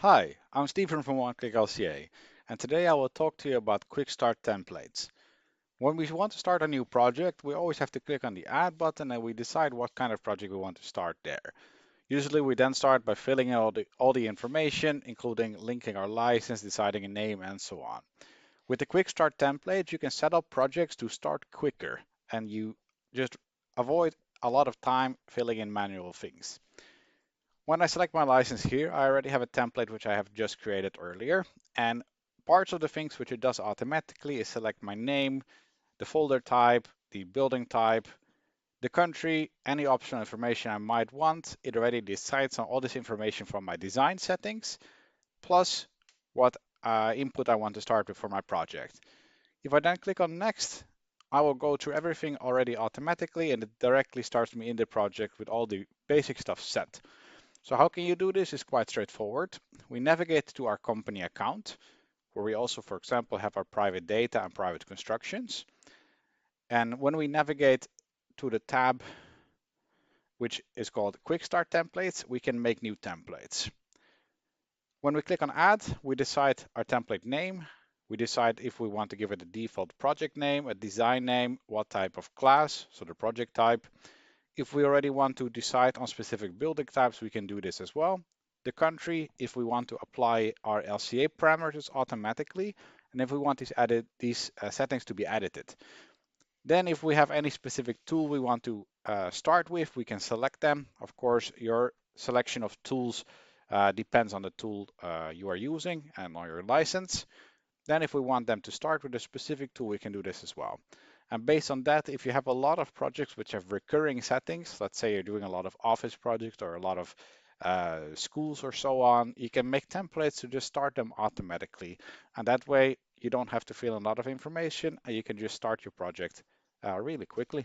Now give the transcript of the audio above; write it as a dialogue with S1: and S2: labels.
S1: Hi, I'm Stephen from OneClick LCA, and today I will talk to you about Quick Start templates. When we want to start a new project, we always have to click on the Add button and we decide what kind of project we want to start there. Usually we then start by filling in all the information, including linking our license, deciding a name, and so on. With the Quick Start template, you can set up projects to start quicker, and you just avoid a lot of time filling in manual things. When I select my license here, I already have a template which I have just created earlier. And parts of the things which it does automatically is select my name, the folder type, the building type, the country, any optional information I might want. It already decides on all this information from my design settings, plus what input I want to start with for my project. If I then click on next, I will go through everything already automatically and it directly starts me in the project with all the basic stuff set. So how can you do this? It's quite straightforward. We navigate to our company account, where we also, for example, have our private data and private constructions. And when we navigate to the tab, which is called Quick Start Templates, we can make new templates. When we click on Add, we decide our template name. We decide if we want to give it a default project name, a design name, what type of class, so the project type. If we already want to decide on specific building types, we can do this as well. The country, if we want to apply our LCA parameters automatically, and if we want these settings to be edited. Then if we have any specific tool we want to start with, we can select them. Of course, your selection of tools depends on the tool you are using and on your license. Then if we want them to start with a specific tool, we can do this as well. And based on that, if you have a lot of projects which have recurring settings, let's say you're doing a lot of office projects or a lot of schools or so on, you can make templates to just start them automatically. And that way you don't have to fill in a lot of information and you can just start your project really quickly.